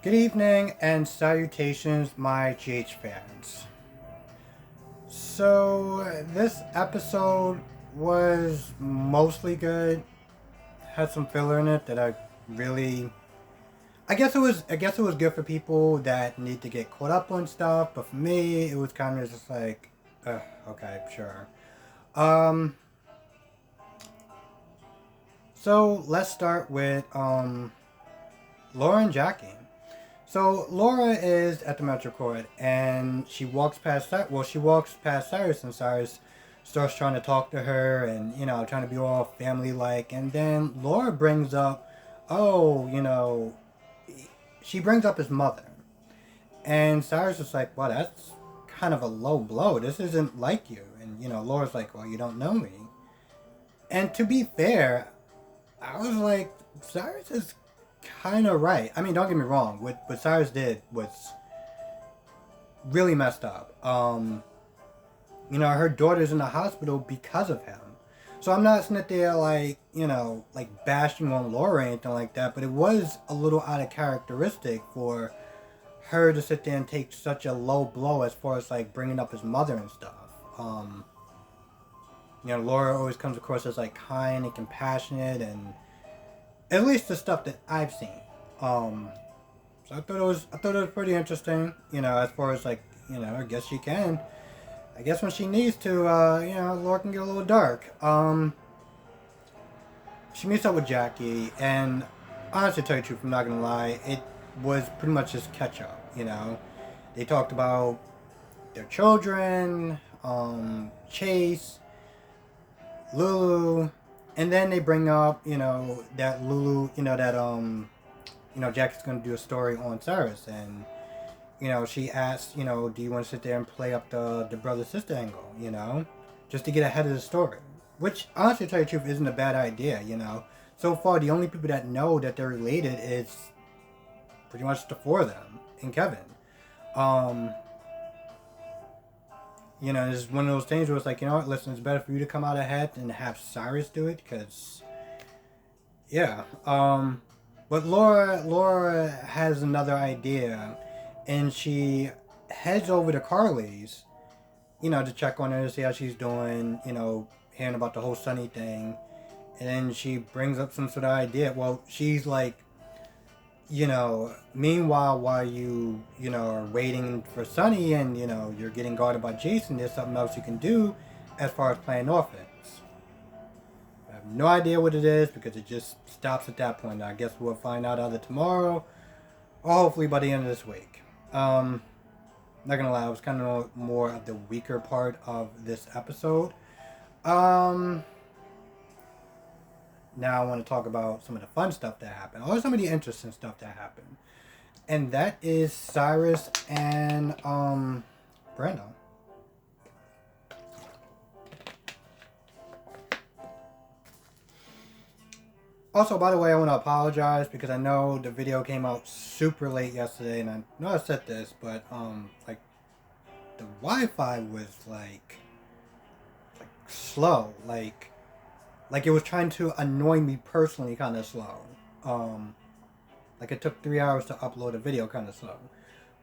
Good evening and salutations, my GH fans. So, this episode was mostly good. Had some filler in it that I really. I guess it was good for people that need to get caught up on stuff, but for me, it was kind of just like, okay, sure. Um, so let's start with Laura and Jackie. So Laura is at the Metro Court, and she walks past that. Well, she walks past Cyrus, and Cyrus starts trying to talk to her, and trying to be all family like. And then Laura brings up, oh, she brings up his mother, and Cyrus is like, well, that's kind of a low blow. This isn't like you. And Laura's like, well, you don't know me. And to be fair, I was like, Cyrus is kind of right. I mean, don't get me wrong. What Cyrus did was really messed up. Her daughter's in the hospital because of him. So I'm not sitting there like bashing on Laura or anything like that, but it was a little out of characteristic for her to sit there and take such a low blow as far as like bringing up his mother and stuff. Laura always comes across as like kind and compassionate, and at least the stuff that I've seen. So I thought it was pretty interesting. As far as like I guess she can. I guess when she needs to, Laura can get a little dark. She meets up with Jackie, and honestly, to tell you the truth, I'm not gonna lie, it was pretty much just catch up. They talked about their children, Chase, Lulu, and then they bring up, that Lulu, Jackie's gonna do a story on Cyrus, and she asks, do you want to sit there and play up the brother sister angle, just to get ahead of the story, which honestly, to tell you the truth, isn't a bad idea. So far the only people that know that they're related is pretty much the four of them and Kevin. It's one of those things where it's like, what, listen, it's better for you to come out ahead than have Cyrus do it, because, yeah. But Laura has another idea, and she heads over to Carly's, to check on her, to see how she's doing, hearing about the whole Sunny thing, and then she brings up some sort of idea. Well, she's like, meanwhile, while you are waiting for Sunny and, you're getting guarded by Jason, there's something else you can do as far as playing offense. I have no idea what it is because it just stops at that point. I guess we'll find out either tomorrow or hopefully by the end of this week. Not gonna lie, it was kind of more of the weaker part of this episode. Now I want to talk about some of the fun stuff that happened, or some of the interesting stuff that happened, and that is Cyrus and Brandon. Also, by the way, I want to apologize because I know the video came out super late yesterday, and I know I said this, but like the Wi-Fi was like slow, like it was trying to annoy me personally, kind of slow. Like it took 3 hours to upload a video, kind of slow,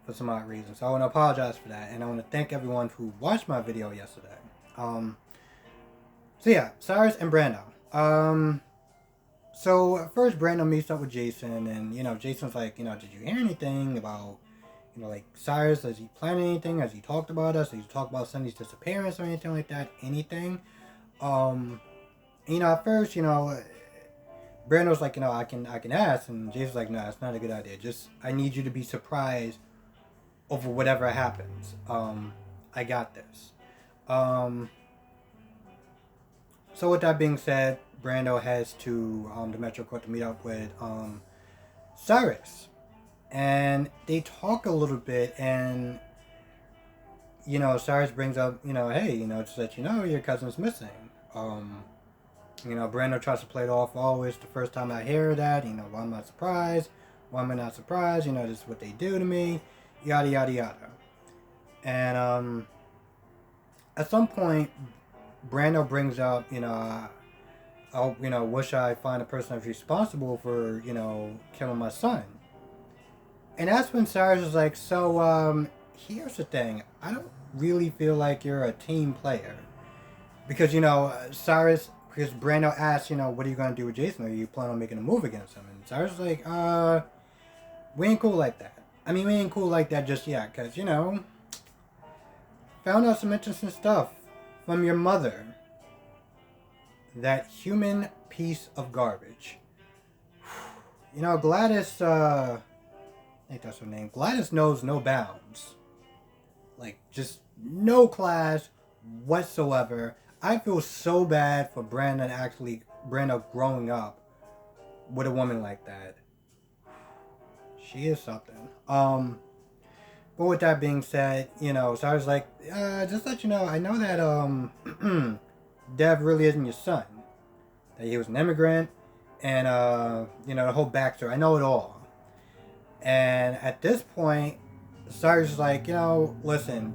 for some odd reason. So I want to apologize for that, and I want to thank everyone who watched my video yesterday. So yeah, Cyrus and Brando. So first Brando meets up with Jason, and Jason's like, did you hear anything about, like Cyrus? Has he planned anything? Has he talked about us? Has he talked about Sunny's disappearance or anything like that? Anything? At first, Brando's like, I can ask, and Jason's like, no, it's not a good idea. Just, I need you to be surprised over whatever happens. I got this. So with that being said, Brando heads to the Metro Court to meet up with Cyrus, and they talk a little bit, and Cyrus brings up, hey, just to let you know, your cousin's missing. Brando tries to play it off, oh, it's the first time I hear that, why am I surprised? Why am I not surprised? This is what they do to me, yada, yada, yada. And, at some point, Brando brings up, wish I find a person that's responsible for, killing my son. And that's when Cyrus was like, so, here's the thing. I don't really feel like you're a team player. Because, Cyrus, because Brando asked, what are you going to do with Jason? Are you planning on making a move against him? And Cyrus was like, we ain't cool like that. I mean, we ain't cool like that just yet. Because, found out some interesting stuff from your mother. That human piece of garbage. Gladys, I think that's her name. Gladys knows no bounds. Like, just no class whatsoever. I feel so bad for Brandon growing up with a woman like that. She is something. But with that being said, so I was like, just let you know, I know that, Dev really isn't your son. That he was an immigrant, and, the whole backstory. I know it all. And at this point, Cyrus is like, listen,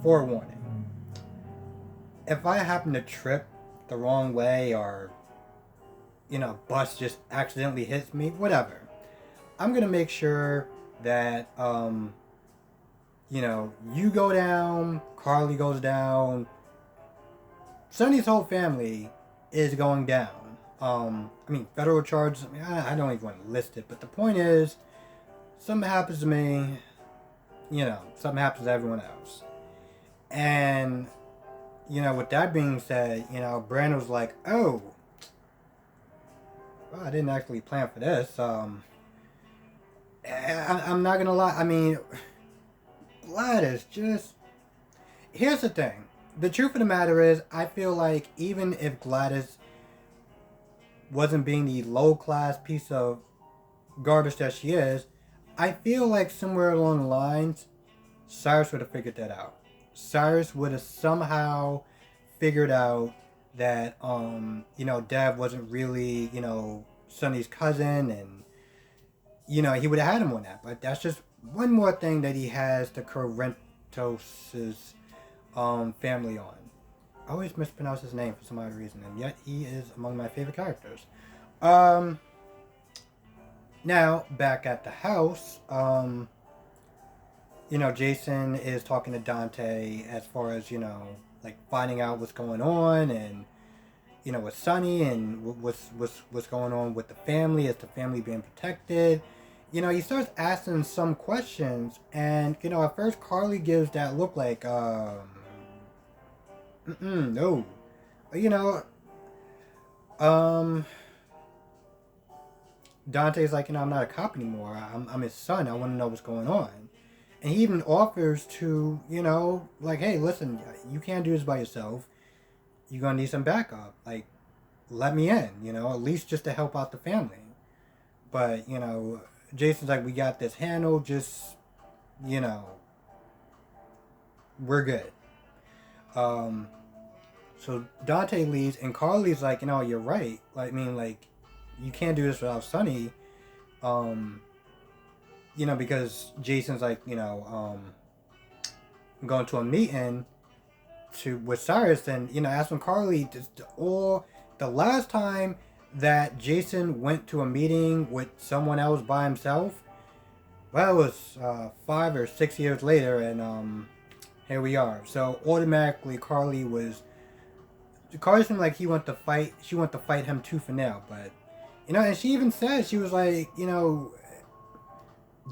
forewarning. If I happen to trip the wrong way or, bus just accidentally hits me, whatever. I'm going to make sure that, you go down, Carly goes down, Sonny's whole family is going down. Federal charges, I don't even want to list it, but the point is, something happens to me, something happens to everyone else. And, with that being said, Brandon was like, oh, well, I didn't actually plan for this. I'm not going to lie. Gladys, just... Here's the thing. The truth of the matter is, I feel like even if Gladys wasn't being the low-class piece of garbage that she is, I feel like somewhere along the lines, Cyrus would have figured that out. Cyrus would have somehow figured out that, Dev wasn't really, Sonny's cousin, and, he would have had him on that. But that's just one more thing that he has the Corentos' family on. I always mispronounce his name for some odd reason, and yet he is among my favorite characters. Now, back at the house, Jason is talking to Dante as far as, finding out what's going on, and, with Sonny, and what's going on with the family. Is the family being protected? He starts asking some questions, and, at first Carly gives that look like, no. Dante's like, I'm not a cop anymore. I'm his son. I want to know what's going on. And he even offers to, hey, listen, you can't do this by yourself. You're going to need some backup. Like, let me in, at least just to help out the family. But, Jason's like, we got this handled. Just, we're good. So Dante leaves, and Carly's like, you're right. You can't do this without Sonny. Because Jason's like, going to a meeting with Cyrus, and, that's when Carly, the last time that Jason went to a meeting with someone else by himself, well, it was 5 or 6 years later, and, here we are. So automatically Carly seemed like she wanted to fight him tooth and nail, but, and she even said, she was like,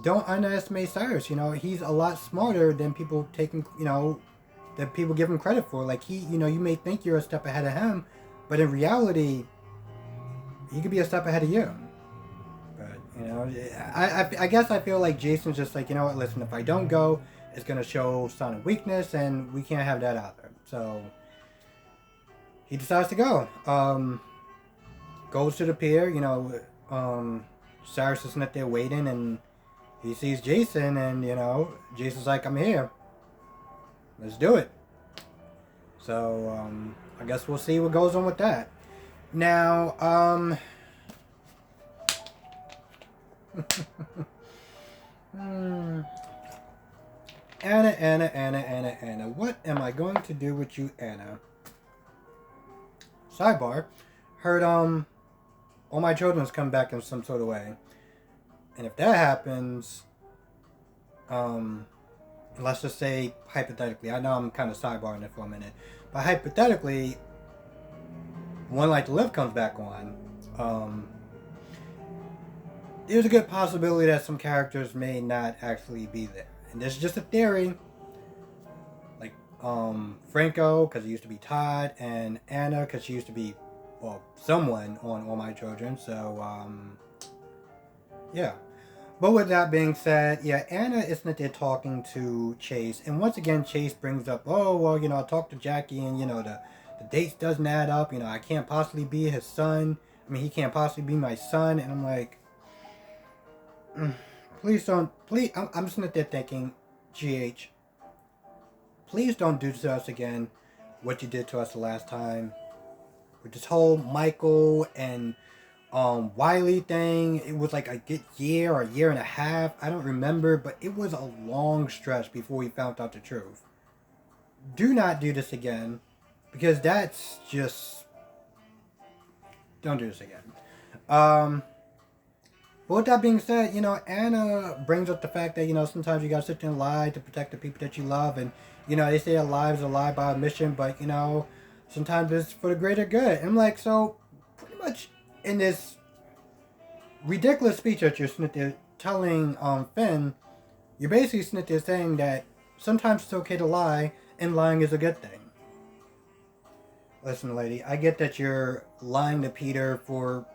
don't underestimate Cyrus. He's a lot smarter than people that people give him credit for. Like, you may think you're a step ahead of him, but in reality, he could be a step ahead of you. But, I guess I feel like Jason's just like, listen, if I don't go, it's going to show sign of weakness, and we can't have that either. So, he decides to go. Goes to the pier, Cyrus is sitting there waiting, and he sees Jason, and, Jason's like, I'm here. Let's do it. So, I guess we'll see what goes on with that. Now, Anna. What am I going to do with you, Anna? Sidebar. Heard, all my children's come back in some sort of way. And if that happens, let's just say hypothetically, I know I'm kind of sidebarring it for a minute, but hypothetically, One Life to Live comes back on, there's a good possibility that some characters may not actually be there. And this is just a theory. Like Franco, because he used to be Todd, and Anna, because she used to be, well, someone on All My Children. So, yeah. But with that being said, yeah, Anna isn't there talking to Chase. And once again, Chase brings up, oh, well, I talked to Jackie and, the dates doesn't add up. I can't possibly be his son. I mean, he can't possibly be my son. And I'm like, please don't, please, I'm sitting there thinking, GH, please don't do to us again what you did to us the last time. With this whole Michael and Wiley thing, it was like a good year or a year and a half. I don't remember, but it was a long stretch before we found out the truth. Do not do this again, because that's just, don't do this again. But with that being said, Anna brings up the fact that, sometimes you gotta sit there and lie to protect the people that you love. And, they say a lie is a lie by omission, but, sometimes it's for the greater good. And I'm like, so, pretty much in this ridiculous speech that you're sitting there telling Finn, you're basically sitting there saying that sometimes it's okay to lie, and lying is a good thing. Listen, lady, I get that you're lying to Peter for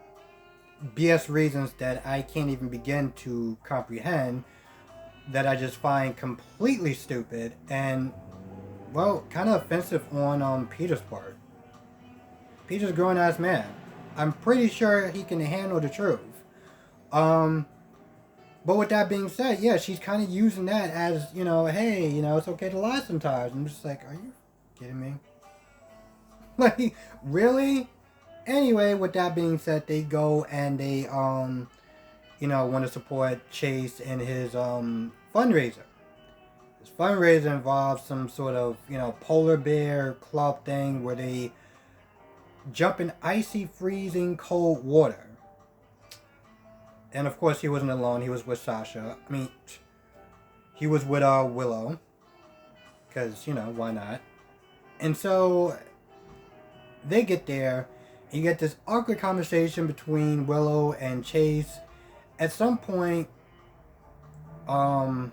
BS reasons that I can't even begin to comprehend, that I just find completely stupid and, well, kind of offensive on Peter's part. Peter's a grown-ass man. I'm pretty sure he can handle the truth. But with that being said, yeah, she's kind of using that as, hey, it's okay to lie sometimes. I'm just like, are you kidding me? Like, really? Anyway, with that being said, they go and they, want to support Chase in his, fundraiser. His fundraiser involves some sort of, polar bear club thing where they jump in icy, freezing, cold water. And of course, he wasn't alone. He was with Sasha. I mean, he was with, Willow. Because, why not? And so, they get there. You get this awkward conversation between Willow and Chase. At some point, I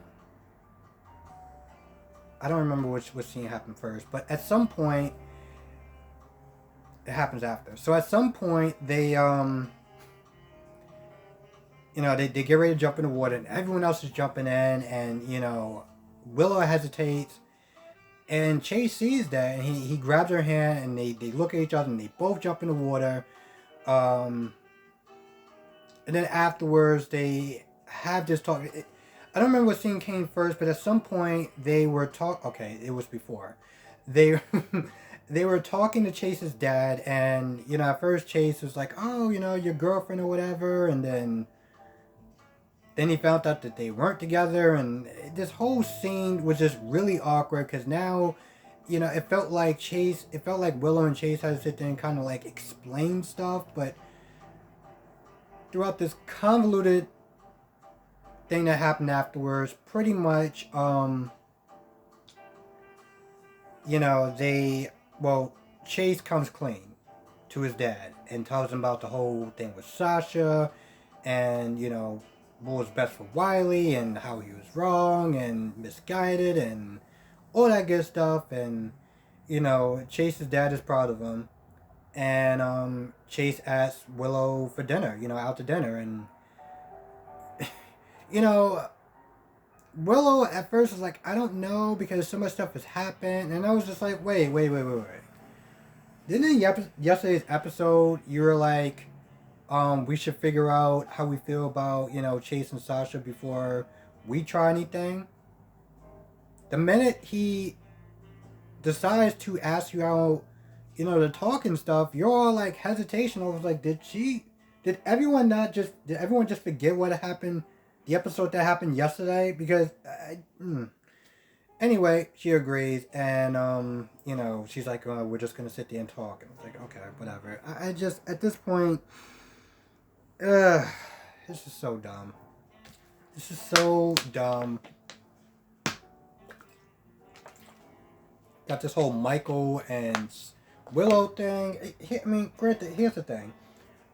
don't remember which scene happened first, but at some point, it happens after. So at some point, they, they get ready to jump in the water, and everyone else is jumping in, and, Willow hesitates. And Chase sees that, and he grabs her hand, and they look at each other, and they both jump in the water. And then afterwards, they have this talk. I don't remember what scene came first, but at some point, they were okay, it was before. They they were talking to Chase's dad, and, at first Chase was like, oh, your girlfriend or whatever, and then he found out that they weren't together, and this whole scene was just really awkward, because now, it felt like Willow and Chase had to sit there and kind of like explain stuff, but throughout this convoluted thing that happened afterwards, pretty much, Chase comes clean to his dad and tells him about the whole thing with Sasha, and, what was best for Wiley, and how he was wrong and misguided and all that good stuff. And, Chase's dad is proud of him. And Chase asks Willow for dinner, out to dinner. And, Willow at first was like, I don't know, because so much stuff has happened. And I was just like, wait. Didn't in yesterday's episode, you were like, we should figure out how we feel about, Chase and Sasha before we try anything? The minute he decides to ask you out, to talk and stuff, you're all like hesitation. I was like, did everyone just forget what happened, the episode that happened yesterday? Because, anyway, she agrees, and, she's like, we're just going to sit there and talk. And I was like, okay, whatever. I just, at this point, it's just so dumb. This is so dumb. Got this whole Michael and Willow thing. I mean, granted, here's the thing.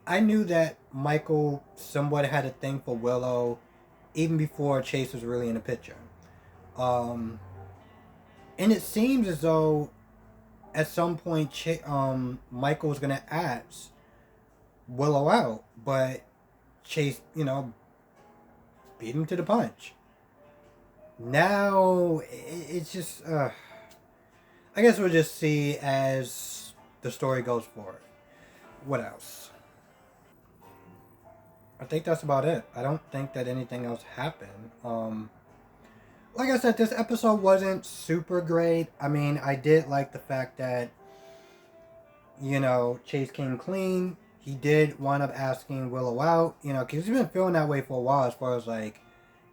I knew that Michael somewhat had a thing for Willow even before Chase was really in the picture. Um, and it seems as though at some point Michael was going to ask Willow out, but Chase, beat him to the punch. Now, it's just, I guess we'll just see as the story goes forward. What else? I think that's about it. I don't think that anything else happened. Like I said, this episode wasn't super great. I mean, I did like the fact that, Chase came clean. He did wind up asking Willow out, because he's been feeling that way for a while as far as, like,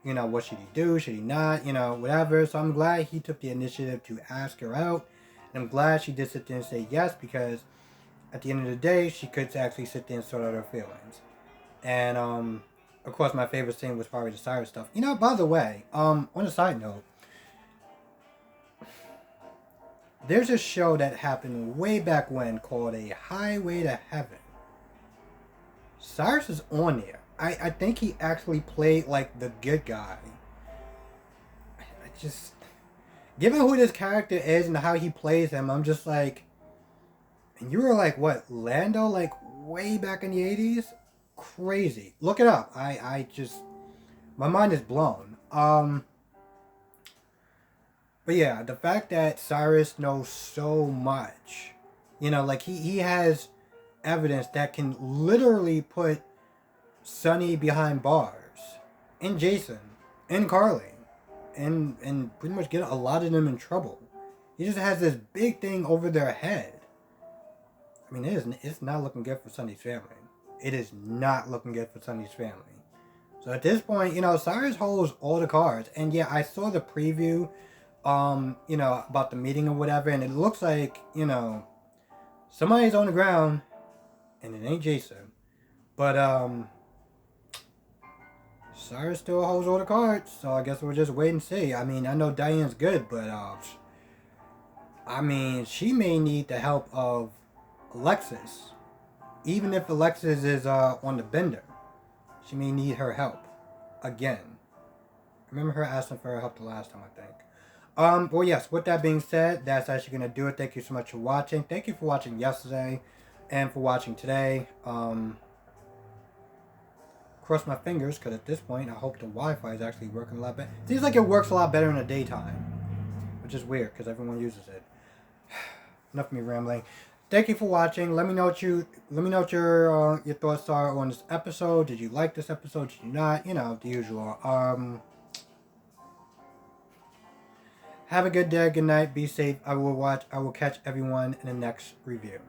what should he do? Should he not? Whatever. So I'm glad he took the initiative to ask her out. And I'm glad she did sit there and say yes, because at the end of the day, she could actually sit there and sort out her feelings. And, of course, my favorite scene was probably the Cyrus stuff. By the way, on a side note, there's a show that happened way back when called A Highway to Heaven. Cyrus is on there. I think he actually played, like, the good guy. I just... Given who this character is and how he plays him, I'm just like... And you were like, what, Lando? Like, way back in the 80s? Crazy. Look it up. I just... My mind is blown. But yeah, the fact that Cyrus knows so much, like he has evidence that can literally put Sonny behind bars, and Jason, and Carly, and pretty much get a lot of them in trouble. He just has this big thing over their head. I mean, it's not looking good for Sonny's family. It is not looking good for Sonny's family. So at this point, Cyrus holds all the cards. And yeah, I saw the preview, about the meeting or whatever, and it looks like, somebody's on the ground, and it ain't Jason. But, Cyrus still holds all the cards, so I guess we'll just wait and see. I mean, I know Diane's good, but, I mean, she may need the help of Alexis. Even if Alexis is, on the bender, she may need her help. Again. I remember her asking for her help the last time, I think. Well, yes, with that being said, that's actually going to do it. Thank you so much for watching. Thank you for watching yesterday and for watching today. Cross my fingers, because at this point, I hope the Wi-Fi is actually working a lot better. Seems like it works a lot better in the daytime, which is weird, because everyone uses it. Enough of me rambling. Thank you for watching. Let me know what your thoughts are on this episode. Did you like this episode? Did you not? The usual. Have a good day, good night, be safe. I will catch everyone in the next review.